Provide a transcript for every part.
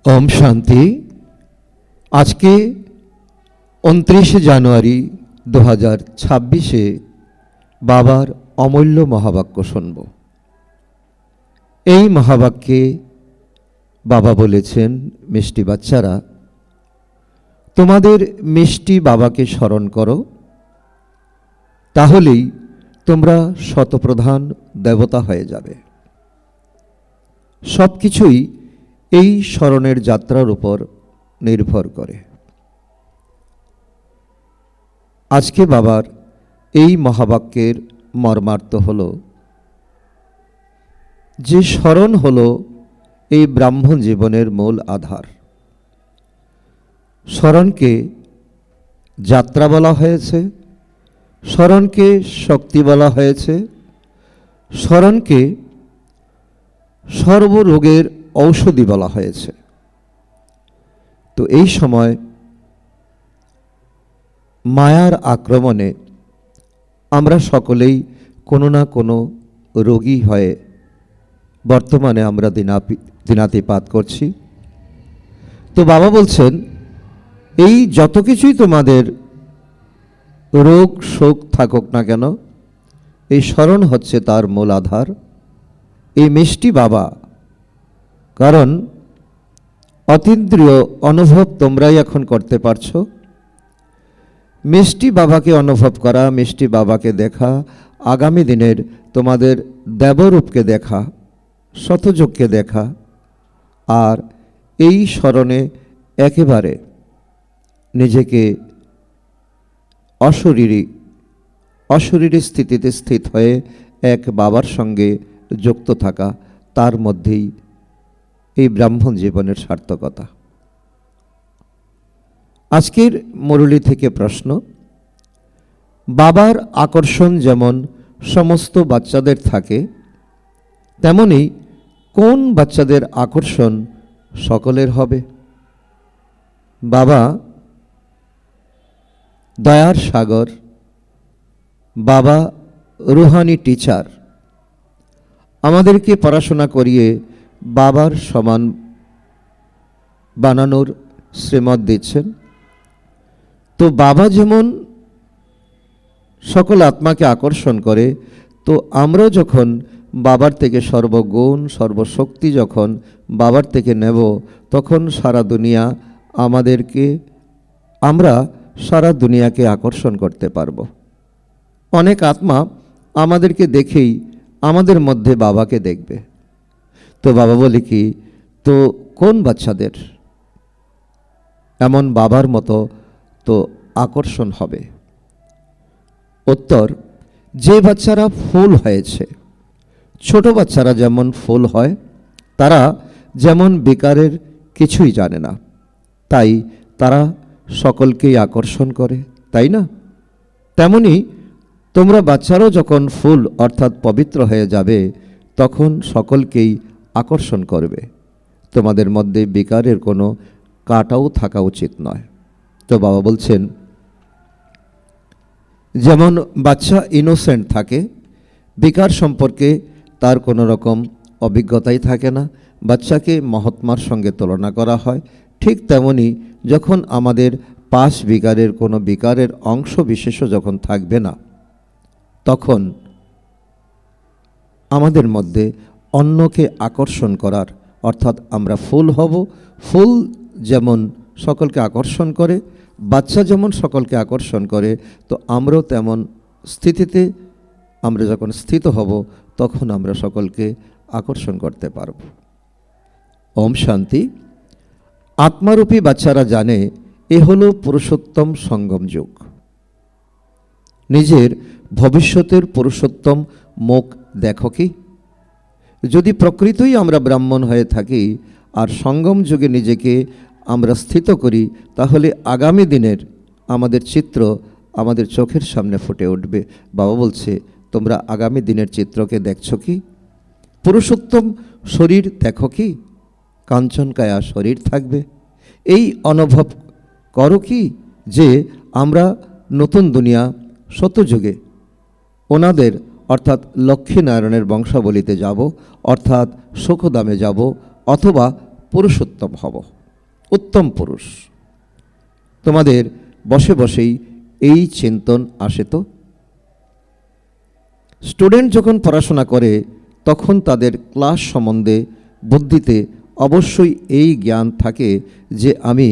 ओम शांति। आज के 29 জানুয়ারি 2026 বাবার অমূল্য মহাবাক্য শুনব। এই মহাবাক্যে বাবা বলেছেন, মিষ্টি বাচ্চারা, তোমাদের মিষ্টি বাবাকে স্মরণ করো, তাহলেই তোমরা শতপ্রধান দেবতা হয়ে যাবে। সব কিছুই এই স্মরণের যাত্রার উপর নির্ভর করে। আজকে বাবার এই মহাবাক্যের মর্মার্থ হল যে স্মরণ হল এই ব্রাহ্মণ জীবনের মূল আধার। স্মরণকে যাত্রা বলা হয়েছে, স্মরণকে শক্তি বলা হয়েছে, স্মরণকে সর্বরোগের ঔষধি বলা হয়েছে। তো এই সময় মায়ার আক্রমণে আমরা সকলেই কোনো না কোনো রোগী হয়ে বর্তমানে আমরা দিনাতিপাত করছি। তো বাবা বলছেন, এই যত কিছুই তোমাদের রোগ শোক থাকুক না কেন, এই স্মরণ হচ্ছে তার মূল আধার, এই মিষ্টি বাবা। কারণ অতীন্দ্রিয় অনুভব তোমরাই এখন করতে পারছো। মিষ্টি বাবাকে অনুভব করা, মিষ্টি বাবাকে দেখা, আগামী দিনের তোমাদের দেবরূপকে দেখা, শতযোগকে দেখা, আর এই স্মরণে একেবারে নিজেকে অশরীরী স্থিতিতে স্থিত হয়ে এক বাবার সঙ্গে যুক্ত থাকা, তার মধ্যেই এই ব্রাহ্মণ জীবনের সার্থকতা। আজকের মুরলী থেকে প্রশ্ন, বাবার আকর্ষণ যেমন সমস্ত বাচ্চাদের থাকে, তেমনি কোন বাচ্চাদের আকর্ষণ সকলের হবে? বাবা দয়ার সাগর, বাবা রুহানি টিচার, আমাদেরকে পড়াশোনা করিয়ে বাবার সমান বানানোর শ্রীমত দিচ্ছেন। তো বাবা যেমন সকল আত্মাকে আকর্ষণ করে, তো আমরা যখন বাবার থেকে সর্বগুণ সর্বশক্তি যখন বাবার থেকে নেব, তখন আমরা সারা দুনিয়াকে আকর্ষণ করতে পারব। অনেক আত্মা আমাদেরকে দেখেই আমাদের মধ্যে বাবাকে দেখবে। তো বাবা বলে কি, তো কোন বাচ্চাদের এমন বাবার মতো তো আকর্ষণ হবে? উত্তর, যে বাচ্চারা ফুল হয়েছে, ছোট বাচ্চারা যেমন ফুল হয়, তারা যেমন বেকারের কিছুই জানে না, তাই তারা সকলকেই আকর্ষণ করে, তাই না? তেমনি তোমরা বাচ্চারাও যখন ফুল অর্থাৎ পবিত্র হয়ে যাবে, তখন সকলকেই আকর্ষণ করবে। তোমাদের মধ্যে বেকারের কোনো কাটাও থাকা উচিত নয়। তো বাবা বলছেন, যেমন বাচ্চা ইনোসেন্ট থাকে, বেকার সম্পর্কে তার কোনো রকম অভিজ্ঞতাই থাকে না, বাচ্চাকে মহাত্মার সঙ্গে তুলনা করা হয়, ঠিক তেমনি যখন আমাদের 5 বিকারের কোনো বিকারের অংশ বিশেষও যখন থাকবে না, তখন আমাদের মধ্যে অন্যকে আকর্ষণ করার, অর্থাৎ আমরা ফুল হব। ফুল যেমন সকলকে আকর্ষণ করে, বাচ্চা যেমন সকলকে আকর্ষণ করে, তো আমরাও তেমন স্থিতিতে আমরা যখন স্থিত হব, তখন আমরা সকলকে আকর্ষণ করতে পারব। ওম শান্তি। আত্মারূপী বাচ্চারা জানে এ হলো পুরুষোত্তম সঙ্গম যুগ। নিজের ভবিষ্যতের পুরুষোত্তম মুখ দেখো কি? যদি প্রকৃতই আমরা ব্রাহ্মণ হয়ে থাকি আর সঙ্গম যুগে নিজেকে আমরা স্থিত করি, তাহলে আগামী দিনের আমাদের চিত্র আমাদের চোখের সামনে ফুটে উঠবে। বাবা বলছে, তোমরা আগামী দিনের চিত্রকে দেখছো কি? পুরুষোত্তম শরীর দেখো কি? কাঞ্চনকায়া শরীর থাকবে। এই অনুভব করো কি যে আমরা নতুন দুনিয়া শতযুগে ওনাদের অর্থাৎ লক্ষ্মীনারায়ণের বংশাবলিতে যাব, অর্থাৎ সুখদামে যাব, অথবা পুরুষোত্তম হব, উত্তম পুরুষ। তোমাদের বসে বসেই এই চিন্তন আসে তো? স্টুডেন্ট যখন পড়াশোনা করে তখন তাদের ক্লাস সম্বন্ধে বুদ্ধিতে অবশ্যই এই জ্ঞান থাকে যে আমি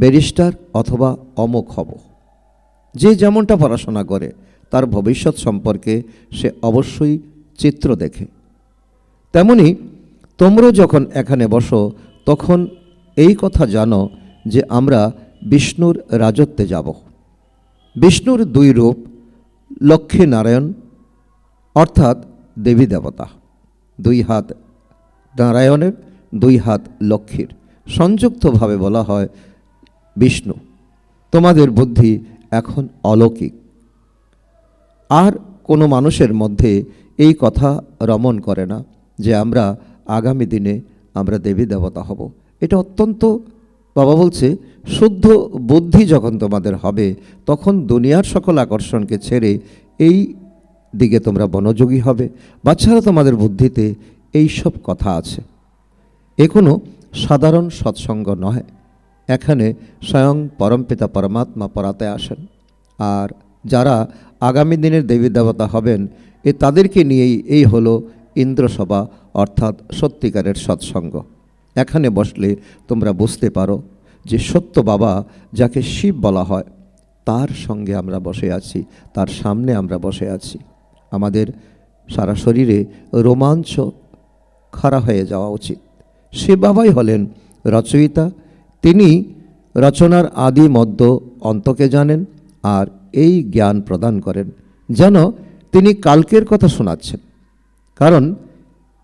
ব্যারিস্টার অথবা অমুক হব। যে যেমনটা পড়াশোনা করে তার ভবিষ্যৎ সম্পর্কে সে অবশ্যই চিত্র দেখে। তেমনি তোমরা যখন এখানে বসো তখন এই কথা জানো যে আমরা বিষ্ণুর রাজত্বে যাব। বিষ্ণুর দুই রূপ, লক্ষ্মী নারায়ণ অর্থাৎ দেবী দেবতা, দুই হাত নারায়ণের, দুই হাত লক্ষ্মীর, সংযুক্তভাবে বলা হয় বিষ্ণু। তোমাদের বুদ্ধি এখন অলৌকিক, আর কোনো মানুষের মধ্যে এই কথা রমণ করে না যে আমরা আগামী দিনে আমরা দেবী দেবতা হব। এটা অত্যন্ত, বাবা বলছে, শুদ্ধ বুদ্ধি যখন তোমাদের হবে তখন দুনিয়ার সকল আকর্ষণকে ছেড়ে এই দিকে তোমরা মনোযোগী হবে। বাচ্চারা তোমাদের বুদ্ধিতে এই সব কথা আছে। এ কোনো সাধারণ সৎসঙ্গ নয়, এখানে স্বয়ং পরমপিতা পরমাত্মা পড়াতে আসেন। আর যারা আগামী দিনের দেবী দেবতা হবেন তাদেরকে নিয়েই এই হলো ইন্দ্রসভা, অর্থাৎ সত্যিকারের সৎসঙ্গ। এখানে বসলে তোমরা বুঝতে পারো যে সত্য বাবা, যাকে শিব বলা হয়, তার সঙ্গে আমরা বসে আছি, তার সামনে আমরা বসে আছি। আমাদের সারা শরীরে রোমাঞ্চ খাড়া হয়ে যাওয়া উচিত। শিব বাবাই হলেন রচয়িতা, তিনি রচনার আদি মধ্য অন্তকে জানেন আর এই জ্ঞান প্রদান করেন, যেন তিনি কালকের কথা শোনাচ্ছেন। কারণ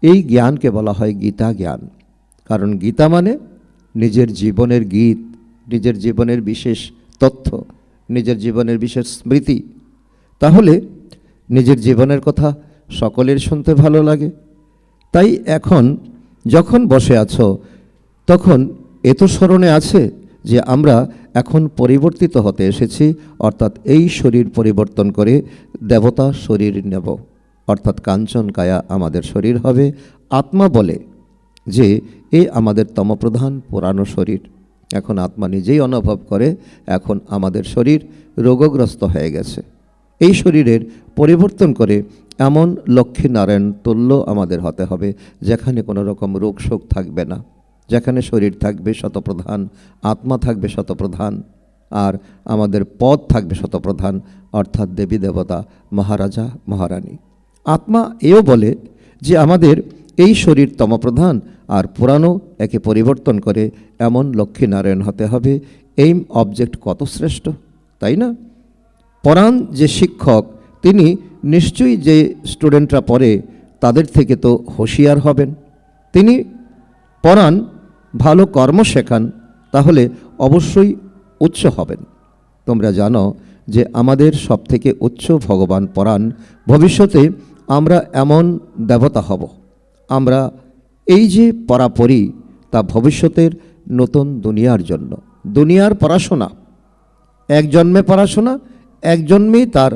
এই জ্ঞানকে বলা হয় গীতা জ্ঞান। কারণ গীতা মানে নিজের জীবনের গীত, নিজের জীবনের বিশেষ তথ্য, নিজের জীবনের বিশেষ স্মৃতি। তাহলে নিজের জীবনের কথা সকলের শুনতে ভালো লাগে। তাই এখন যখন বসে আছো তখন এত স্মরণে আছে যে আমরা এখন পরিবর্তিত হতে এসেছি, অর্থাৎ এই শরীর পরিবর্তন করে দেবতা শরীর নেব, অর্থাৎ কাঞ্চন কায়া আমাদের শরীর হবে। আত্মা বলে যে এ আমাদের তমপ্রধান পুরানো শরীর। এখন আত্মা নিজেই অনুভব করে এখন আমাদের শরীর রোগগ্রস্ত হয়ে গেছে। এই শরীরের পরিবর্তন করে এমন লক্ষ্মীনারায়ণ তুল্য আমাদের হতে হবে যেখানে কোনো রকম রোগ শোক থাকবে না, যেখানে শরীর থাকবে শতপ্রধান, আত্মা থাকবে শতপ্রধান, আর আমাদের পদ থাকবে শতপ্রধান, অর্থাৎ দেবী দেবতা, মহারাজা মহারানী। আত্মা এও বলে যে আমাদের এই শরীর তমপ্রধান আর পুরানো, একে পরিবর্তন করে এমন লক্ষ্মীনারায়ণ হতে হবে। এইম অবজেক্ট কত শ্রেষ্ঠ, তাই না? পরাণ যে শিক্ষক, তিনি নিশ্চয়ই যে স্টুডেন্টরা পড়ে তাদের থেকে তো হুঁশিয়ার হবেন। তিনি পরাণ, ভালো কর্ম শেখান, তাহলে অবশ্যই উচ্চ হবেন। তোমরা জানো যে আমাদের সবথেকে উচ্চ ভগবান পরাণ। ভবিষ্যতে আমরা এমন দেবতা হব। আমরা এই যে পড়াপড়ি, তা ভবিষ্যতের নতুন দুনিয়ার জন্য। দুনিয়ার পড়াশোনা এক জন্মে পড়াশোনা, এক জন্মেই তার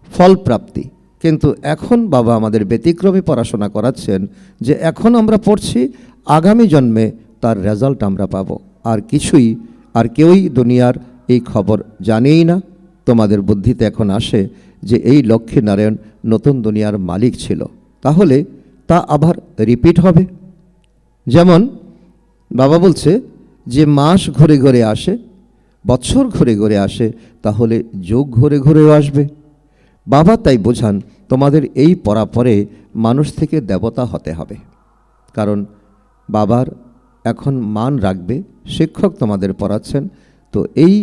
ফল প্রাপ্তি। কিন্তু এখন বাবা আমাদের ব্যতিক্রমী পড়াশোনা করাচ্ছেন যে এখন আমরা পড়ছি, আগামী জন্মে তার রেজাল্ট আমরা পাব। আর কেউই দুনিয়ার এই খবর জানেই না। তোমাদের বুদ্ধিতে এখন আসে যে এই লক্ষ্মীনারায়ণ নতুন দুনিয়ার মালিক ছিল, তাহলে তা আবার রিপিট হবে। যেমন বাবা বলছে যে মাস ঘুরে ঘুরে আসে, বছর ঘুরে ঘুরে আসে, তাহলে যুগ ঘুরে ঘুরেও আসবে। বাবা তাই বোঝান তোমাদের এই পরে মানুষ থেকে দেবতা হতে হবে। কারণ বাবার এখন মান রাখবে, শিক্ষক তোমাদের পড়াচ্ছেন, তো এই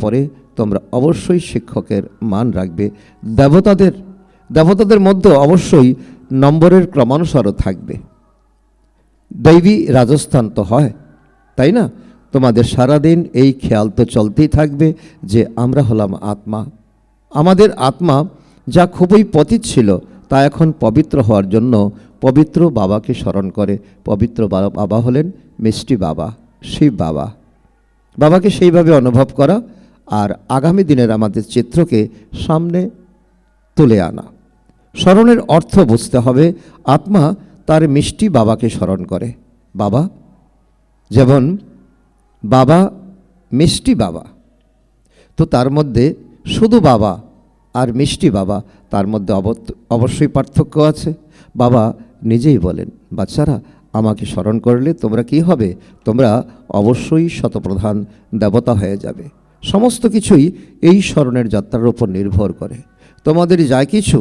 পরে তোমরা অবশ্যই শিক্ষকের মান রাখবে। দেবতাদের মধ্যে অবশ্যই নম্বরের ক্রমানুসারও থাকবে। দৈবী রাজস্থান তো হয়, তাই না? তোমাদের সারাদিন এই খেয়াল তো চলতেই থাকবে যে আমরা হলাম আত্মা। আমাদের আত্মা যা খুবই পতিত ছিল তা এখন পবিত্র হওয়ার জন্য পবিত্র বাবাকে স্মরণ করে। পবিত্র বাবা হলেন মিষ্টি বাবা, শিব বাবা। বাবাকে সেইভাবে অনুভব করা আর আগামী দিনের আমাদের চিত্রকে সামনে তুলে আনা। স্মরণের অর্থ বুঝতে হবে। আত্মা তার মিষ্টি বাবাকে স্মরণ করে। বাবা যেমন বাবা, মিষ্টি বাবা, তো তার মধ্যে শুধু বাবা আর মিষ্টি বাবা, তার মধ্যে অবশ্যই পার্থক্য আছে। বাবা নিজেই বলেন, বাচ্চারা আমাকে স্মরণ করলে তোমরা কি হবে? তোমরা অবশ্যই শতপ্রধান দেবতা হয়ে যাবে। সমস্ত কিছুই এই স্মরণের যাত্রার উপর নির্ভর করে। তোমাদের যা কিছু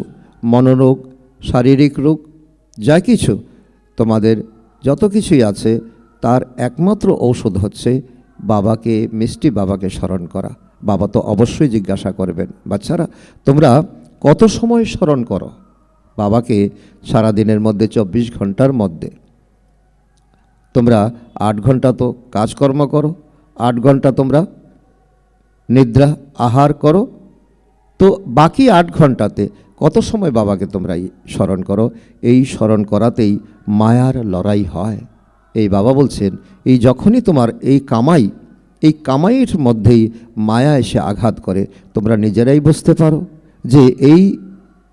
মনোরোগ, শারীরিক রোগ, যা কিছু তোমাদের যত কিছুই আছে, তার একমাত্র ঔষধ হচ্ছে বাবাকে, মিষ্টি বাবাকে স্মরণ করা। বাবা তো অবশ্যই জিজ্ঞাসা করবেন, বাচ্চারা তোমরা কত সময় স্মরণ করো বাবাকে? সারাদিনের মধ্যে 24 ঘন্টার মধ্যে তোমরা 8 ঘন্টা তো কাজকর্ম করো, 8 ঘন্টা তোমরা নিদ্রা আহার করো, তো বাকি 8 ঘন্টাতে কত সময় বাবাকে তোমরা স্মরণ করো? এই স্মরণ করাতেই মায়ার লড়াই হয়। এই বাবা বলছেন, এই যখনই তোমার এই কামাইয়ের মধ্যেই মায়া এসে আঘাত করে, তোমরা নিজেরাই বুঝতে পারো যে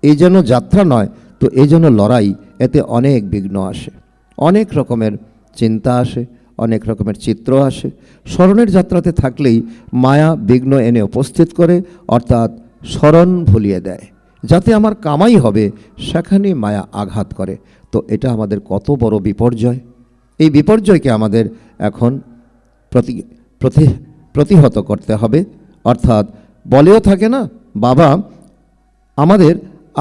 এই যেন যাত্রা নয়, তো এই যেন লড়াই। এতে অনেক বিঘ্ন আসে, অনেক রকমের চিন্তা আসে, অনেক রকমের চিত্র আসে। স্মরণের যাত্রাতে থাকলেই মায়া বিঘ্ন এনে উপস্থিত করে, অর্থাৎ স্মরণ ভুলিয়ে দেয়। যাতে আমার কামাই হবে সেখানে মায়া আঘাত করে। তো এটা আমাদের কত বড় বিপর্যয়। এই বিপর্যয়কে আমাদের এখন প্রতিহত করতে হবে। অর্থাৎ বলেও থাকে না, বাবা আমাদের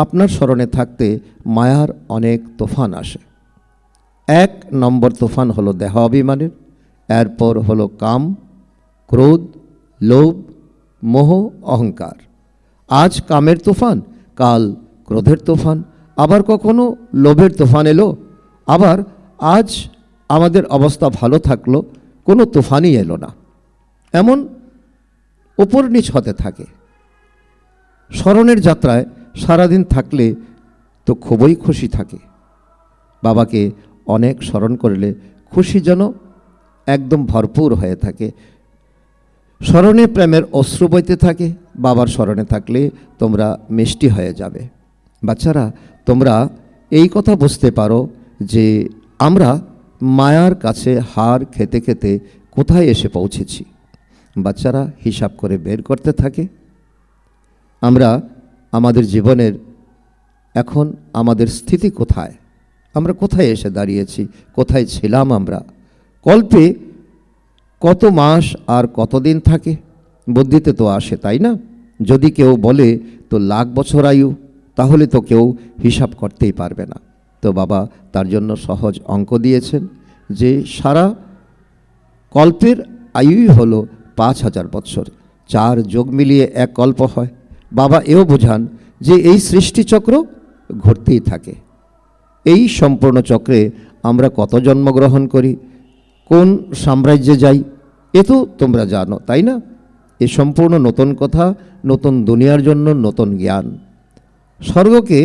আপনার স্মরণে থাকতে মায়ার অনেক তুফান আসে। 1 নম্বর তুফান হলো দেহ অভিমানের, এরপর হলো কাম, ক্রোধ, লোভ, মোহ, অহংকার। আজ কামের তুফান, কাল ক্রোধের তুফান, আবার কখনো লোভের তুফান এলো, আবার আজ আমাদের অবস্থা ভালো থাকলো, কোনো তুফানই এলো না। এমন উপর নিচ হতে থাকে। স্মরণের যাত্রায় সারাদিন থাকলে তো খুবই খুশি থাকে। বাবাকে অনেক স্মরণ করলে খুশি যেন একদম ভরপুর হয়ে থাকে। স্মরণে প্রেমের অশ্রু বইতে থাকে। বাবার স্মরণে থাকলে তোমরা মিষ্টি হয়ে যাবে। বাচ্চারা তোমরা এই কথা বুঝতে পারো যে আমরা মায়ার কাছে হার খেতে খেতে কোথায় এসে পৌঁছেছি। বাচ্চারা হিসাব করে বের করতে থাকে। আমরা আমাদের জীবনের এখন আমাদের স্থিতি কোথায়, আমরা কোথায় এসে দাঁড়িয়েছি, কোথায় ছিলাম আমরা। কল্পে কত মাস আর কতদিন থাকে বুদ্ধিতে তো আসে, তাই না? যদি কেউ বলে তো 1,00,000 বছর আয়ু, তাহলে তো কেউ হিসাব করতেই পারবে না। তো বাবা তার জন্য সহজ অঙ্ক দিয়েছেন যে সারা কল্পের আয়ুই হলো 5,000 বছর। 4 যোগ মিলিয়ে 1 কল্প হয়। বাবা এও বোঝান যে এই সৃষ্টিচক্র ঘুরতেই থাকে। এই সম্পূর্ণ চক্রে আমরা কত জন্মগ্রহণ করি, কোন সাম্রাজ্যে যাই, এ তো তোমরা জানো, তাই না? এ সম্পূর্ণ নতুন কথা, নতুন দুনিয়ার জন্য নতুন জ্ঞান। স্বর্গকে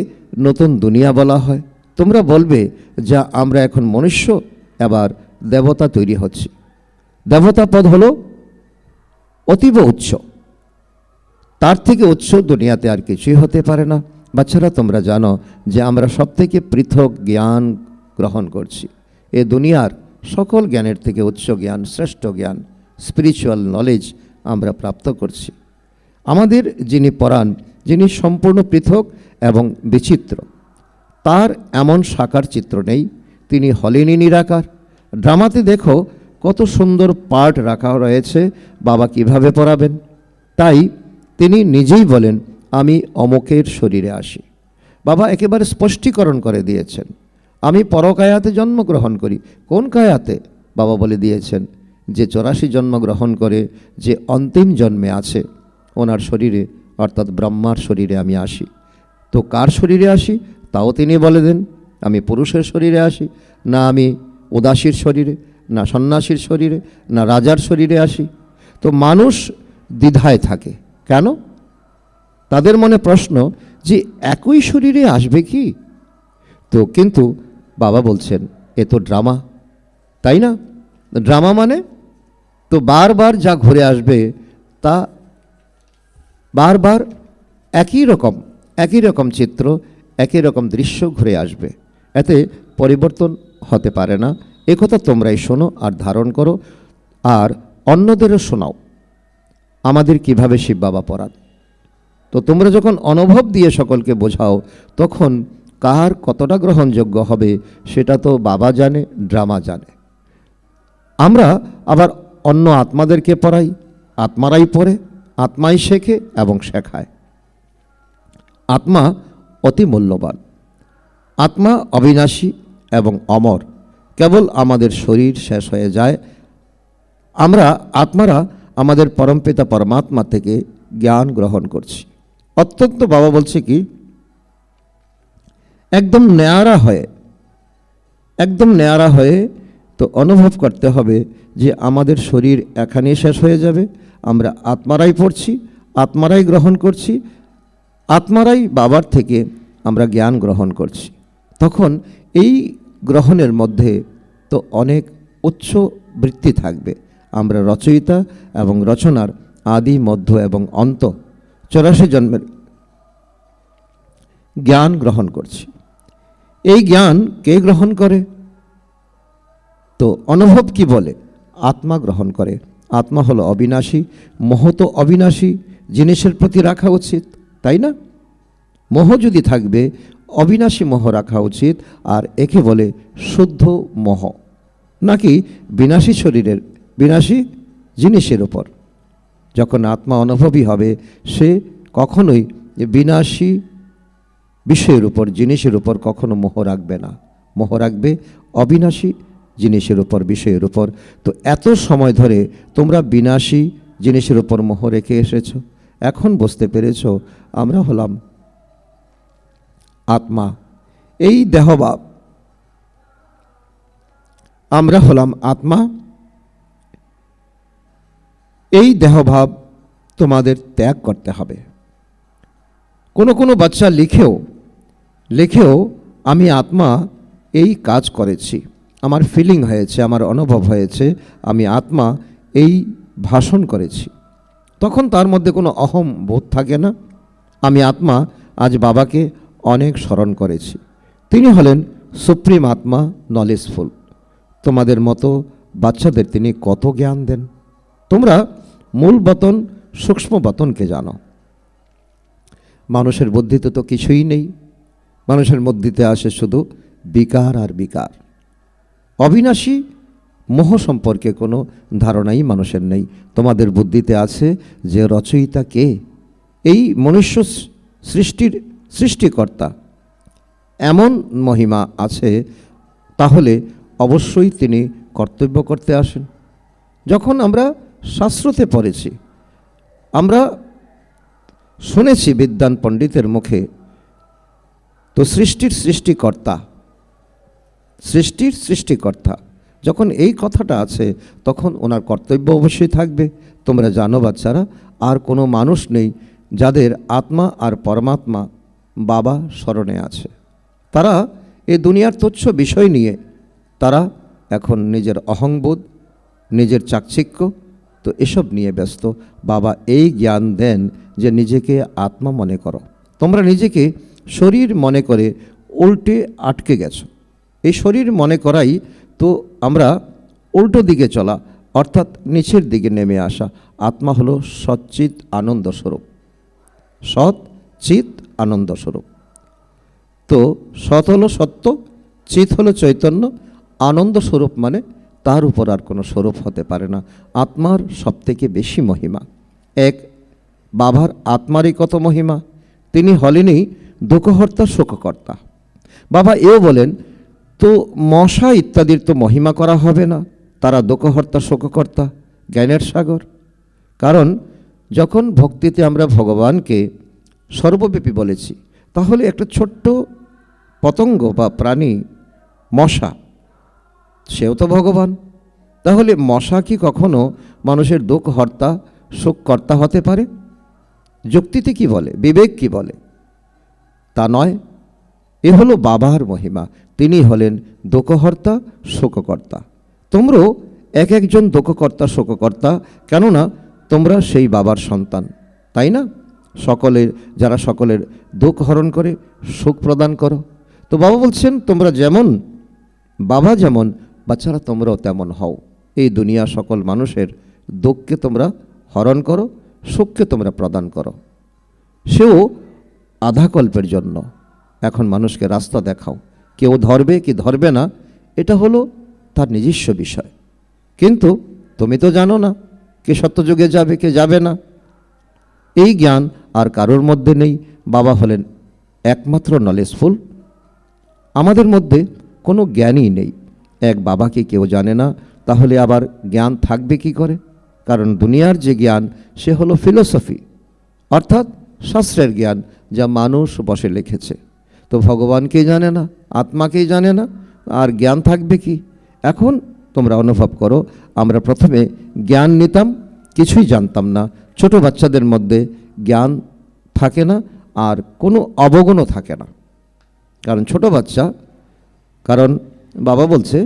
নতুন দুনিয়া বলা হয়। তোমরা বলবে যা আমরা এখন মনুষ্য, এবার দেবতা তৈরি হচ্ছি। দেবতা পদ হলো অতীব উচ্চ, তার থেকে উচ্চ দুনিয়াতে আর কিছুই হতে পারে না। বাচ্চারা তোমরা জানো যে আমরা সবথেকে পৃথক জ্ঞান গ্রহণ করছি। এ দুনিয়ার সকল জ্ঞানের থেকে উচ্চ জ্ঞান, শ্রেষ্ঠ জ্ঞান, স্পিরিচুয়াল নলেজ আমরা প্রাপ্ত করছি। আমাদের যিনি পরাণ, যিনি সম্পূর্ণ পৃথক এবং বিচিত্র, তার এমন সাকার চিত্র নেই। তিনি হলেনই নিরাকার। ড্রামাতে দেখো কত সুন্দর পার্ট রাখা রয়েছে, বাবা কিভাবে পড়াবেন। তাই তিনি নিজেই বলেন, আমি অমুকের শরীরে আসি। বাবা একেবারে স্পষ্টীকরণ করে দিয়েছেন, আমি পরকায়াতে জন্মগ্রহণ করি। কোন কায়াতে? বাবা বলে দিয়েছেন যে 84 জন্মগ্রহণ করে যে অন্তিম জন্মে আছে, ওনার শরীরে অর্থাৎ ব্রহ্মার শরীরে আমি আসি। তো কার শরীরে আসি তাও তিনি বলে দেন, আমি পুরুষের শরীরে আসি না, আমি উদাসীর শরীরে, না সন্ন্যাসীর শরীরে, না রাজার শরীরে আসি। তো মানুষ দ্বিধায় থাকে কেন? তাদের মনে প্রশ্ন যে একই শরীরে আসবে কি? তো কিন্তু বাবা বলছেন এ তো ড্রামা, তাই না? ড্রামা মানে তো বারবার যা ঘুরে আসবে তা বারবার একই রকম চিত্র, একই রকম দৃশ্য ঘুরে আসবে। এতে পরিবর্তন হতে পারে না। একথা তোমরাই শোনো আর ধারণ করো, আর অন্যদেরও শোনাও আমাদের কিভাবে শিব বাবা পড়ান। তো তোমরা যখন অনুভব দিয়ে সকলকে বোঝাও, তখন কার কতটা গ্রহণযোগ্য হবে সেটা তো বাবা জানে, ড্রামা জানে। আমরা আবার অন্য আত্মাদেরকে পড়াই, আত্মারাই পড়ে, আত্মাই শেখে এবং শেখায়। আত্মা অতি মূল্যবান, আত্মা অবিনাশী এবং অমর। কেবল আমাদের শরীর শেষ হয়ে যায়, আমরা আত্মারা আমাদের পরমপিতা পরমাত্মা থেকে জ্ঞান গ্রহণ করছি। অত্যন্ত বাবা বলছে কি, একদম নেয়ারা হয়ে তো অনুভব করতে হবে যে আমাদের শরীর এখানেই শেষ হয়ে যাবে, আমরা আত্মারাই পড়ছি, আত্মারাই গ্রহণ করছি, আত্মারাই বাবার থেকে আমরা জ্ঞান গ্রহণ করছি। তখন এই গ্রহণের মধ্যে তো অনেক উচ্চ বৃত্তি থাকবে। আমরা রচয়িতা এবং রচনার আদি, মধ্য এবং অন্ত 84 জন্মের জ্ঞান গ্রহণ করছি। এই জ্ঞান কে গ্রহণ করে? তো অনুভব কি বলে? আত্মা গ্রহণ করে। আত্মা হলো অবিনাশী, মোহ তো অবিনাশী জিনিসের প্রতি রাখা উচিত, তাই না? মোহ যদি থাকবে, অবিনাশী মোহ রাখা উচিত। আর একে বলে শুদ্ধ মোহ, নাকি বিনাশী শরীরের, বিনাশী জিনিসের উপর। যখন আত্মা অনুভবী হবে, সে কখনোই বিনাশী বিষয়ের উপর, জিনিসের উপর কখনো মোহ রাখবে না। মোহ রাখবে অবিনাশী জিনিসের উপর, বিষয়ের উপর। তো এত সময় ধরে তোমরা বিনাশী জিনিসের উপর মোহ রেখে এসেছ, এখন বুঝতে পেরেছ আমরা হলাম আত্মা। এই দেহভাব, আমরা হলাম আত্মা। এই দেহভাব তোমাদের ত্যাগ করতে হবে। কোনো কোনো বাচ্চা লিখেও আমি আত্মা এই কাজ করেছি, আমার ফিলিং হয়েছে, আমার অনুভব হয়েছে, আমি আত্মা এই ভাষণ করেছি। তখন তার মধ্যে কোনো অহম বোধ থাকে না। আমি আত্মা আজ বাবাকে অনেক স্মরণ করেছি, তিনি হলেন সুপ্রিম আত্মা, নলেজফুল। তোমাদের মতো বাচ্চাদের তিনি কত জ্ঞান দেন। তোমরা মূল বতন, সূক্ষ্ম বতনকে জানো। মানুষের বুদ্ধিতে তো কিছুই নেই, মানুষের মধ্যে আসে শুধু বিকার আর বিকার। অবিনাশী মোহ সম্পর্কে কোনো ধারণাই মানুষের নেই। তোমাদের বুদ্ধিতে আছে যে রচয়িতা কে, এই মনুষ্য সৃষ্টিকর্তা, এমন মহিমা আছে, তাহলে অবশ্যই তিনি কর্তব্য করতে আসেন। যখন আমরা শাস্ত্রতে পড়েছি, আমরা শুনেছি বিদ্বান পণ্ডিতের মুখে, তো সৃষ্টির সৃষ্টিকর্তা যখন এই কথাটা আছে, তখন ওনার কর্তব্য অবশ্যই থাকবে। তোমরা জানো বাচ্চারা, আর কোনো মানুষ নেই যাদের আত্মা আর পরমাত্মা বাবা স্মরণে আছে। তারা এই দুনিয়ার তুচ্ছ বিষয় নিয়ে তারা এখন নিজের অহংবোধ, নিজের চাকচিক্য, তো এসব নিয়ে ব্যস্ত। বাবা এই জ্ঞান দেন যে নিজেকে আত্মা মনে করো। তোমরা নিজেকে শরীর মনে করে উল্টে আটকে গেছো। এই শরীর মনে করাই তো আমরা উল্টো দিকে চলা, অর্থাৎ নিচের দিকে নেমে আসা। আত্মা হলো সচ্চিত আনন্দ স্বরূপ, সৎ চিত আনন্দ স্বরূপ। তো সৎ হলো সত্য, চিত হলো চৈতন্য, আনন্দ স্বরূপ মানে তার উপর আর কোনো স্বরূপ হতে পারে না। আত্মার সবথেকে বেশি মহিমা। এক বাবার আত্মারই কত মহিমা, তিনি হলেনই দুঃখহর্তা শোককর্তা। বাবা এও বলেন, তো মশা ইত্যাদির তো মহিমা করা হবে না, তারা দুঃখহর্তা শোককর্তা, জ্ঞানের সাগর। কারণ যখন ভক্তিতে আমরা ভগবানকে সর্বব্যাপী বলেছি, তাহলে একটা ছোট্ট পতঙ্গ বা প্রাণী মশা, সেও তো ভগবান। তাহলে মশা কি কখনো মানুষের দুঃখহর্তা শোককর্তা হতে পারে? যুক্তিতে কি বলে, বিবেক কি বলে? তা নয়। এ হলো বাবার মহিমা, তিনি হলেন দুঃখহর্তা শোককর্তা। তোমরাও এক একজন দুঃখকর্তা শোককর্তা, কেননা তোমরা সেই বাবার সন্তান, তাই না? যারা সকলের দুঃখ হরণ করে, সুখ প্রদান করো। তো বাবা বলছেন, তোমরা যেমন, বাবা যেমন বাচ্চারা তোমরাও তেমন হও। এই দুনিয়া সকল মানুষের দুঃখকে তোমরা হরণ করো, সুখকে তোমরা প্রদান করো। সেও আধা কল্পের জন্য। এখন মানুষকে রাস্তা দেখাও, কেউ ধরবে কি ধরবে না এটা হলো তার নিজস্ব বিষয়, কিন্তু তুমি তো জানো না কে সত্যযুগে যাবে কে যাবে না। এই জ্ঞান আর কারোর মধ্যে নেই। বাবা হলেন একমাত্র নলেজফুল। আমাদের মধ্যে কোনো জ্ঞানই নেই। এক বাবাকে কেউ জানে না, তাহলে আবার জ্ঞান থাকবে কি করে? কারণ দুনিয়ার যে জ্ঞান সে হলো ফিলোসফি, অর্থাৎ শাস্ত্রের জ্ঞান, যা মানুষ বসে লিখেছে। তো ভগবানকেই জানে না, আত্মাকেই জানে না, আর জ্ঞান থাকবে কি? এখন তোমরা অনুভব করো, আমরা প্রথমে জ্ঞান নিতাম, কিছুই জানতাম না। ছোট বাচ্চাদের মধ্যে জ্ঞান থাকে না, আর কোনো অবগুণও থাকে না। কারণ ছোট বাচ্চা, কারণ বাবা বলছে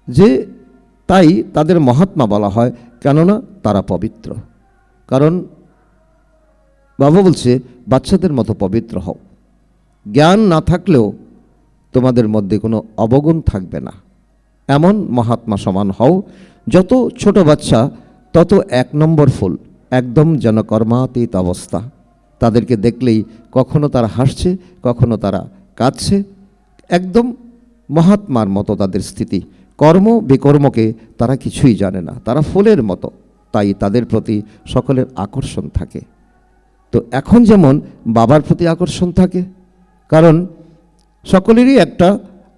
যে তাই তাদের মহাত্মা বলা হয়, কেননা তারা পবিত্র। কারণ বাবা বলছে বাচ্চাদের মতো পবিত্র হও। জ্ঞান না থাকলেও তোমাদের মধ্যে কোনো অবগুণ থাকবে না, এমন মহাত্মা সমান হও। যত ছোট বাচ্চা তত এক নম্বর ফুল, একদম যেন কর্মাতীত অবস্থা। তাদেরকে দেখলেই কখনো তারা হাসছে, কখনো তারা কাঁদছে, একদম মহাত্মার মতো তাদের স্থিতি। কর্ম বিকর্মকে তারা কিছুই জানে না, তারা ফুলের মতো, তাই তাদের প্রতি সকলের আকর্ষণ থাকে। তো এখন যেমন বাবার প্রতি আকর্ষণ থাকে, কারণ সকলেরই একটা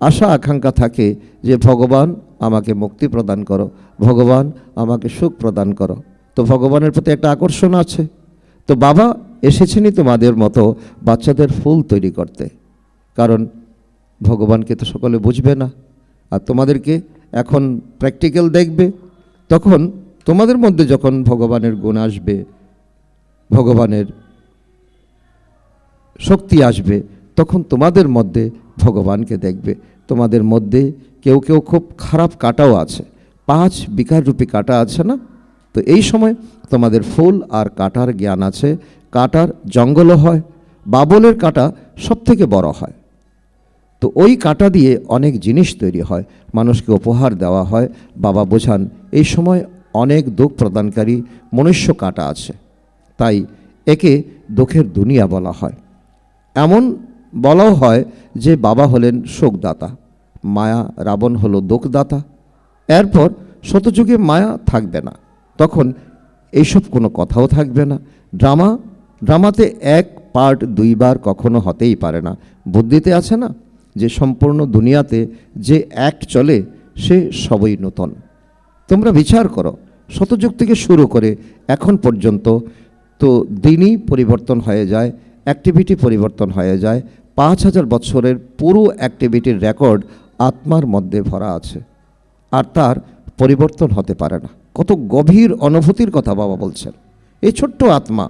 আশা আকাঙ্ক্ষা থাকে যে ভগবান আমাকে মুক্তি প্রদান করো, ভগবান আমাকে সুখ প্রদান করো। তো ভগবানের প্রতি একটা আকর্ষণ আছে। তো বাবা এসেছেনই তোমাদের মতো বাচ্চাদের ফুল তৈরি করতে, কারণ ভগবানকে তো সকলে বুঝবে না। আর তোমাদেরকে এখন প্র্যাকটিক্যাল দেখবে, তখন তোমাদের মধ্যে যখন ভগবানের গুণ আসবে, ভগবানের শক্তি আসবে, তখন তোমাদের মধ্যে ভগবানকে দেখবে। তোমাদের মধ্যে কেউ কেউ খুব খারাপ কাটাও আছে, 5 বিকার রূপী কাটা আছে না? তো এই সময় তোমাদের ফুল আর কাটার জ্ঞান আছে। কাটার জঙ্গলও হয়, বাবলের কাটা সব থেকে বড় হয়। তো ওই কাটা দিয়ে অনেক জিনিস তৈরি হয়, মানুষকে উপহার দেওয়া হয়। বাবা বোঝান এই সময় অনেক দুঃখ প্রদানকারী মনুষ্য কাটা আছে, তাই একে দুঃখের দুনিয়া বলা হয়। এমন বলাও হয় যে বাবা হলেন শোকদাতা, মায়া রাবণ হলো দুঃখদাতা। এরপর শতযুগে মায়া থাকবে না, তখন এইসব কোনো কথাও থাকবে না। ড্রামাতে এক পার্ট 2 বার কখনো হতেই পারে না। বুদ্ধিতে আছে না যে সম্পূর্ণ দুনিয়াতে যে অ্যাক্ট চলে সে সবই নূতন। তোমরা বিচার করো, শতযুগ থেকে শুরু করে এখন পর্যন্ত তো দিনই পরিবর্তন হয়ে যায়, অ্যাক্টিভিটি পরিবর্তন হয়ে যায়। 5000 বছরের পুরো অ্যাক্টিভিটির রেকর্ড আত্মার মধ্যে ভরা আছে, আর তার পরিবর্তন হতে পারে না। কত গভীর অনুভূতির কথা বাবা বলছেন। এই ছোট্ট আত্মা,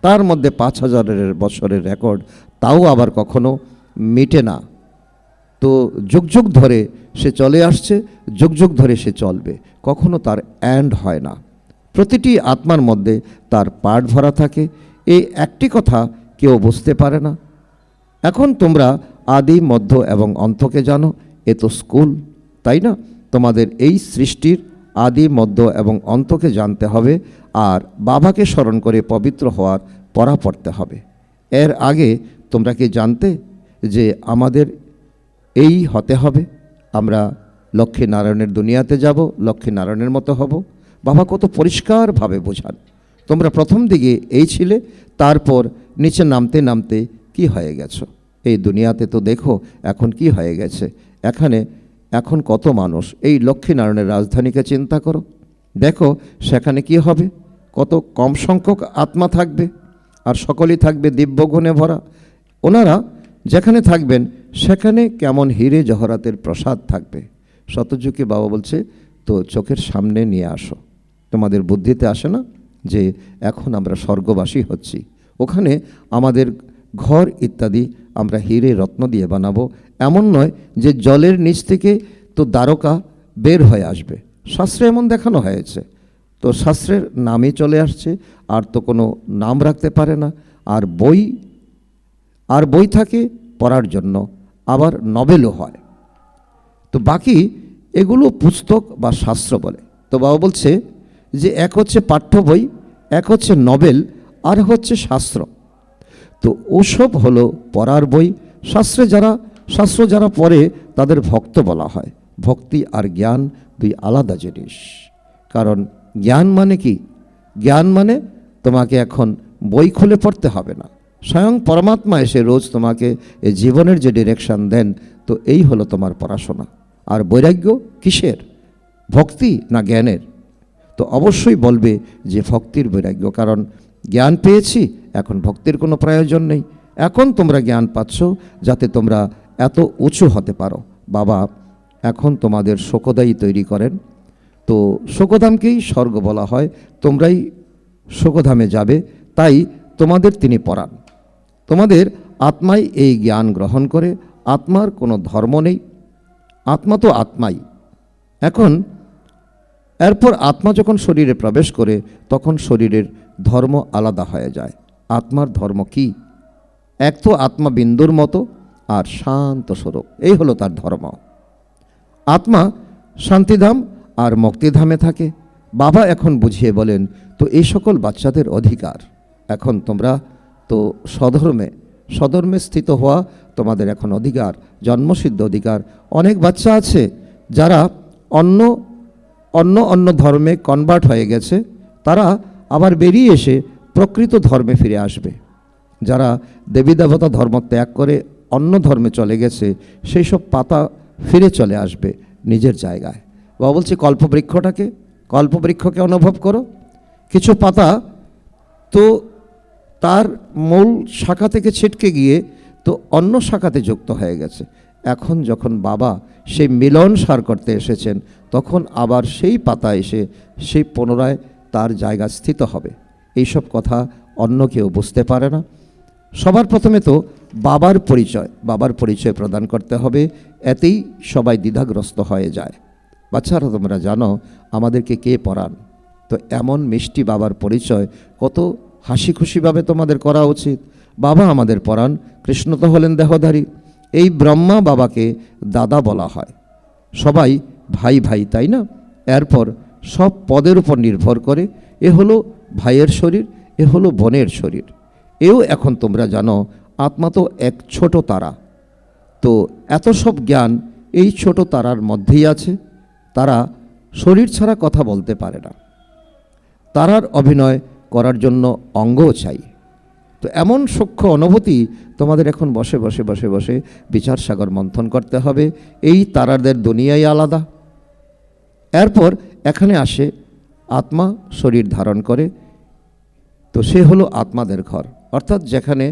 তার মধ্যে 5000 বছরের রেকর্ড, তাও আবার কখনো মিটে না। তো যুগ যুগ ধরে সে চলে আসছে, যুগ যুগ ধরে সে চলবে, কখনো তার এন্ড হয় না। প্রতিটি আত্মার মধ্যে তার পার্ট ভরা থাকে। এই একটি কথা কেউ বুঝতে পারে না। এখন তোমরা আদি মধ্য এবং অন্তকে জানো, এ তো স্কুল, তাই না? তোমাদের এই সৃষ্টির আদি মধ্য এবং অন্তকে জানতে হবে, আর বাবাকে স্মরণ করে পবিত্র হওয়ার পড়া পড়তে হবে। এর আগে তোমরা কি জানতে যে আমাদের এই হতে হবে, আমরা লক্ষ্মীনারায়ণের দুনিয়াতে যাব, লক্ষ্মীনারায়ণের মতো হব? বাবা কত পরিষ্কারভাবে বোঝান। তোমরা প্রথম দিকে এই ছিলে, তারপর নিচে নামতে নামতে কি হয়ে গেছো এই দুনিয়াতে। তো দেখো এখন কি হয়ে গেছে। এখন কত মানুষ, এই লক্ষ্মীনারায়ণের রাজধানীকে চিন্তা করো, দেখো সেখানে কি হবে। কত কম সংখ্যক আত্মা থাকবে, আর সকলেই থাকবে দিব্যগুণে ভরা। ওনারা যেখানে থাকবেন সেখানে কেমন হিরে জহরাতের প্রসাদ থাকবে। শতযুগে বাবা বলছে তো চোখের সামনে নিয়ে আসো। তোমাদের বুদ্ধিতে আসে না যে এখন আমরা স্বর্গবাসী হচ্ছি, ওখানে আমাদের ঘর ইত্যাদি আমরা হিরে রত্ন দিয়ে বানাবো। এমন নয় যে জলের নিচ থেকে তো দ্বারকা বের হয়ে আসবে, শাস্ত্রে এমন দেখানো হয়েছে। তো শাস্ত্রের নামই চলে আসছে, আর তো কোনো নাম রাখতে পারে না। আর বই থাকে পড়ার জন্য, আবার নভেলও হয়। তো বাকি এগুলো পুস্তক বা শাস্ত্র বলে। তো বাবা বলছে যে এক হচ্ছে পাঠ্য বই, এক হচ্ছে নভেল, আর হচ্ছে শাস্ত্র। তো ওসব হলো পড়ার বই। শাস্ত্র যারা পড়ে তাদের ভক্ত বলা হয়। ভক্তি আর জ্ঞান দুই আলাদা জিনিস। কারণ জ্ঞান মানে কি? জ্ঞান মানে তোমাকে এখন বই খুলে পড়তে হবে না, স্বয়ং পরমাত্মা এসে রোজ তোমাকে এই জীবনের যে ডিরেকশন দেন, তো এই হলো তোমার পড়াশোনা। আর বৈরাগ্য কিসের? ভক্তি না জ্ঞানের? তো অবশ্যই বলবে যে ভক্তির বৈরাগ্য। কারণ জ্ঞান পেয়েছি, এখন ভক্তির কোনো প্রয়োজন নেই। এখন তোমরা জ্ঞান পাচ্ছ যাতে তোমরা এত উঁচু হতে পারো। বাবা এখন তোমাদের শোকদায়ী তৈরি করেন। তো শোকধামকেই স্বর্গ বলা হয়, তোমরাই শোকধামে যাবে, তাই তোমাদের তিনি পড়ান। তোমাদের আত্মাই এই জ্ঞান গ্রহণ করে। আত্মার কোনো ধর্ম নেই, আত্মা তো আত্মাই। এখন এরপর আত্মা যখন শরীরে প্রবেশ করে তখন শরীরের ধর্ম আলাদা হয়ে যায়। আত্মার ধর্ম কি? এক তো আত্মা বিন্দুর মতো, আর শান্ত স্বরূপ, এই হলো তার ধর্ম। আত্মা শান্তিধাম আর মুক্তিধামে থাকে। বাবা এখন বুঝিয়ে বলেন, তো এই সকল বাচ্চাদের অধিকার। এখন তোমরা তো স্বধর্মে স্থিত হওয়া তোমাদের এখন অধিকার, জন্মসিদ্ধ অধিকার। অনেক বাচ্চা আছে যারা অন্য ধর্মে কনভার্ট হয়ে গেছে, তারা আবার বেরিয়ে এসে প্রকৃত ধর্মে ফিরে আসবে। যারা দেবী দেবতা ধর্ম ত্যাগ করে অন্য ধর্মে চলে গেছে, সেই সব পাতা ফিরে চলে আসবে নিজের জায়গায়। বাবা বলছে কল্পবৃক্ষকে অনুভব করো। কিছু পাতা তো তার মূল শাখা থেকে ছিটকে গিয়ে তো অন্য শাখাতে যুক্ত হয়ে গেছে। এখন যখন বাবা সেই মিলন সার করতে এসেছেন, তখন আবার সেই পাতা এসে সেই পুনরায় তার জায়গা স্থিত হবে। এইসব কথা অন্য কেউ বুঝতে পারে না। সবার প্রথমে তো বাবার পরিচয় প্রদান করতে হবে। এতেই সবাই দ্বিধাগ্রস্ত হয়ে যায়। বাচ্চারা তোমরা জানো আমাদেরকে কে পড়ান? তো এমন মিষ্টি বাবার পরিচয় কত হাসি খুশিভাবে তোমাদের করা উচিত। বাবা আমাদের পড়ান। কৃষ্ণ তো হলেন দেহধারী। এই ব্রহ্মা বাবাকে দাদা বলা হয়। সবাই ভাই ভাই, তাই না? এরপর সব পদের উপর নির্ভর করে এ হলো ভাইয়ের শরীর, এ হলো বোনের শরীর। এও এখন তোমরা জানো আত্মা তো এক ছোট তারা। তো এত সব জ্ঞান এই ছোট তারার মধ্যেই আছে। তারা শরীর ছাড়া কথা বলতে পারে না। তারার অভিনয় করার জন্য অঙ্গও চাই। তো এমন সূক্ষ্ম অনুভূতি তোমাদের এখন বসে বিচার সাগর মন্থন করতে হবে। এই তারাদের দুনিয়াই আলাদা। এরপর এখানে আসে আত্মা শরীর ধারণ করে। তো সে হলো আত্মাদের ঘর, অর্থাৎ যেখানে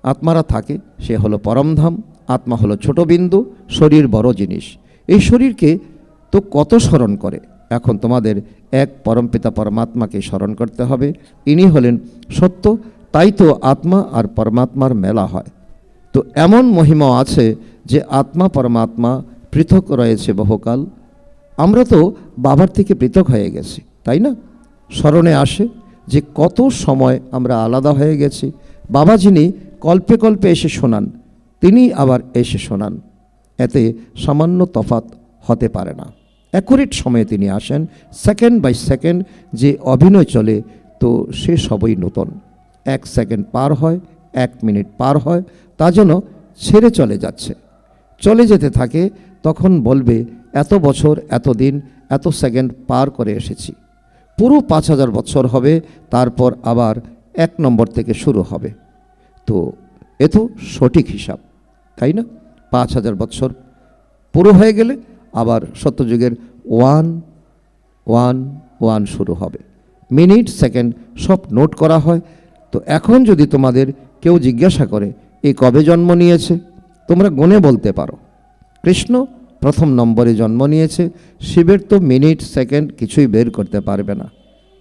আত্মারা থাকে সে হলো পরমধাম। আত্মা হলো ছোট বিন্দু, শরীর বড় জিনিস। এই শরীরকে তো কত স্মরণ করে। এখন তোমাদের এক পরমপিতা পরমাত্মাকে স্মরণ করতে হবে। ইনি হলেন সত্য। তাই তো আত্মা আর পরমাত্মার মেলা হয়। তো এমন মহিমা আছে যে আত্মা পরমাত্মা পৃথক রয়েছে বহুকাল। আমরা তো বাবার থেকে পৃথক হয়ে গেছি, তাই না? স্মরণে আসে যে কত সময় আমরা আলাদা হয়ে গেছি। বাবা যিনি কল্পে কল্পে এসে শোনান, তিনি আবার এসে শোনান। এতে সামান্য তফাৎ হতে পারে না। অ্যাকুরেট সময়ে তিনি আসেন। সেকেন্ড বাই সেকেন্ড যে অভিনয় চলে, তো সে সবই নতুন। 1 সেকেন্ড পার হয়, 1 মিনিট পার হয়, তা যেন ছেড়ে চলে যেতে থাকে। তখন বলবে এত বছর, এত দিন, এত সেকেন্ড পার করে এসেছি। পুরো 5000 বছর হবে, তারপর আবার 1 নম্বর থেকে শুরু হবে। তো এ তো সঠিক হিসাব, তাই না? 5000 বছর পুরো হয়ে গেলে আবার সত্যযুগের 1 শুরু হবে। মিনিট, সেকেন্ড সব নোট করা হয়। তো এখন যদি তোমাদের কেউ জিজ্ঞাসা করে এ কবে জন্ম নিয়েছে, তোমরা গুণে বলতে পারো। কৃষ্ণ প্রথম নম্বরে জন্ম নিয়েছে। শিবের তো মিনিট, সেকেন্ড কিছুই বের করতে পারবে না।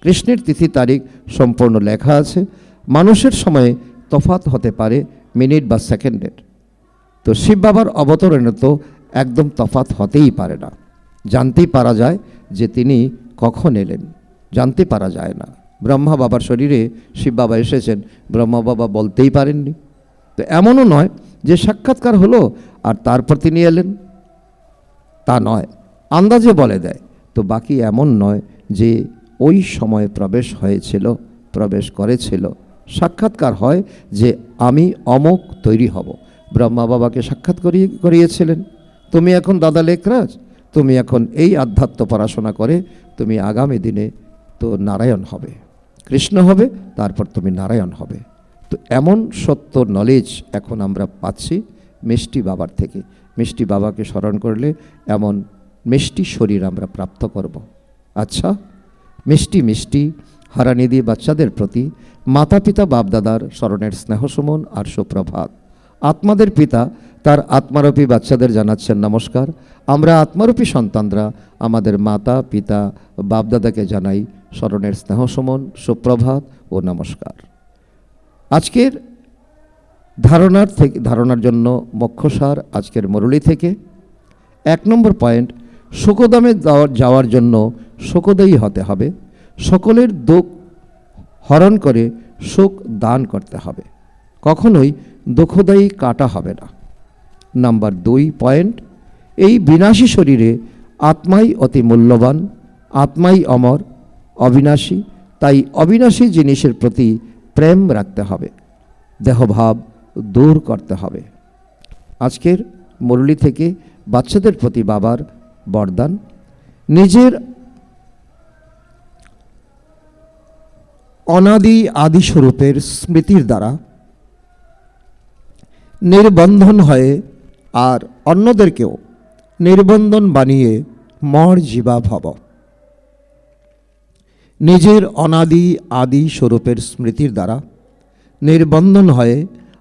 কৃষ্ণের তিথি তারিখ সম্পূর্ণ লেখা আছে। মানুষের সময়ে তফাৎ হতে পারে মিনিট বা সেকেন্ডের। তো শিব বাবার অবতরণে তো একদম তফাৎ হতেই পারে না। জানতেই পারা যায় যে তিনি কখন এলেন, জানতে পারা যায় না। ব্রহ্মা বাবার শরীরে শিব বাবা এসেছেন, ব্রহ্মা বাবা বলতেই পারেননি। তো এমনও নয় যে সাক্ষাৎকার হলো আর তারপর তিনি এলেন। তা নয়, আন্দাজে বলে দেয়। তো বাকি এমন নয় যে ওই সময়ে প্রবেশ করেছিল। সাক্ষাৎকার হয় যে আমি অমুক তৈরি হব। ব্রহ্মা বাবাকে সাক্ষাৎ করিয়েছিলেন, তুমি এখন দাদা লেখরাজ, তুমি এখন এই আধ্যাত্ম পড়াশোনা করে তুমি আগামী দিনে তো নারায়ণ হবে, কৃষ্ণ হবে, তারপর তুমি নারায়ণ হবে। তো এমন সত্য নলেজ এখন আমরা পাচ্ছি মিষ্টি বাবার থেকে। মিষ্টি বাবাকে স্মরণ করলে এমন মিষ্টি শরীর আমরা প্রাপ্ত করব। আচ্ছা, মিষ্টি মিষ্টি হারানিধি বাচ্চাদের প্রতি মাতা পিতা বাপদাদার স্মরণের স্নেহসুমন আর সুপ্রভাত। আত্মাদের পিতা তার আত্মারূপী বাচ্চাদের জানাচ্ছেন নমস্কার। আমরা আত্মারূপী সন্তানরা আমাদের মাতা পিতা বাপদাদাকে জানাই স্মরণের স্নেহসুমন, সুপ্রভাত ও নমস্কার। আজকের ধারণার জন্য মুখ্যসার আজকের মুরলী থেকে 1 নম্বর পয়েন্ট, শোকদামে যাওয়ার জন্য শোকদায়ী হতে হবে। সকলের দুঃখ হরণ করে সুখ দান করতে হবে, কখনোই দুঃখদায়ী কাটা হবে না। নাম্বার 2 পয়েন্ট, এই বিনাশী শরীরে আত্মাই অতি মূল্যবান, আত্মাই অমর, অবিনাশী। তাই অবিনাশী জিনিসের প্রতি প্রেম রাখতে হবে, দেহভাব দূর করতে হবে। আজকের মুরলী থেকে বাচ্চাদের প্রতি বাবার বরদান, নিজের অনাদি আদি স্বরূপের স্মৃতির দ্বারা নির্বন্ধন হয়ে আর অন্যদেরকেও নির্বন্ধন বানিয়ে মর জীবা ভব। নিজের অনাদি আদি স্বরূপের স্মৃতির দ্বারা নির্বন্ধন হয়ে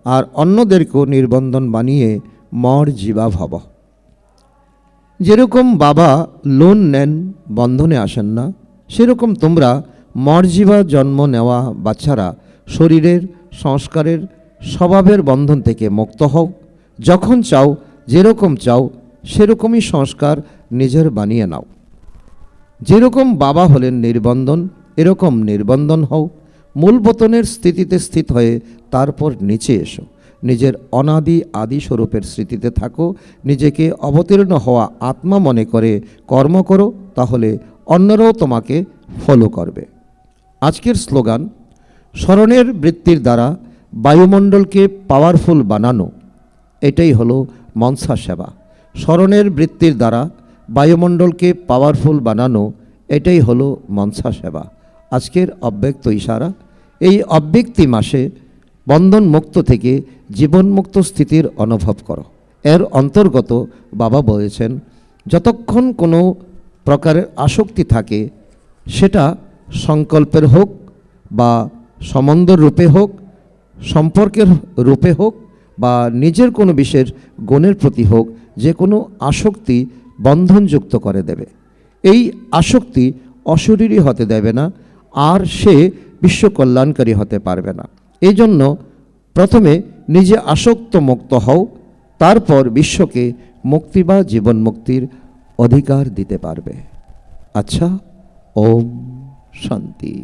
আর অন্যদেরকেও নির্বন্ধন বানিয়ে মর জীবা ভব। যেরকম বাবা লোন নেন, বন্ধনে আসেন না, সেরকম তোমরা মরজীবা জন্ম নেওয়া বাচ্চারা শরীরের সংস্কারের স্বভাবের বন্ধন থেকে মুক্ত হও। যখন চাও, যেরকম চাও, সেরকমই সংস্কার নিজের বানিয়ে নাও। যেরকম বাবা হলেন নির্বন্ধন, এরকম নির্বন্ধন হও। মূল পতনের স্থিতিতে স্থিত হয়ে তারপর নিচে এসো। নিজের অনাদি আদি স্বরূপের স্মৃতিতে থাকো। নিজেকে অবতীর্ণ হওয়া আত্মা মনে করে কর্ম করো, তাহলে অন্যরাও তোমাকে ফলো করবে। আজকের স্লোগান, স্মরণের বৃত্তির দ্বারা বায়ুমণ্ডলকে পাওয়ারফুল বানানো। এটাই হলো মনসা সেবা। স্মরণের বৃত্তির দ্বারা বায়ুমণ্ডলকে পাওয়ারফুল বানানো, এটাই হলো মনসা সেবা। আজকের অব্যক্ত ইশারা, এই অব্যক্তি মাসে বন্ধন মুক্ত থেকে জীবনমুক্ত স্থিতির অনুভব করো। এর অন্তর্গত বাবা বলেছেন, যতক্ষণ কোনো প্রকারের আসক্তি থাকে, সেটা সংকল্পের হোক বা সম্বন্ধের রূপে হোক, সম্পর্কের রূপে হোক বা নিজের কোনো বিশেষ গুণের প্রতি হোক, যে কোনো আসক্তি বন্ধনযুক্ত করে দেবে। এই আসক্তি অশরীরী হতে দেবে না, আর সে বিশ্ব কল্যাণকারী হতে পারবে না। এই জন্য প্রথমে নিজে আসক্ত মুক্ত হও, তারপর বিশ্বকে মুক্তি বা জীবন মুক্তির অধিকার দিতে পারবে। আচ্ছা, ওম শান্তি।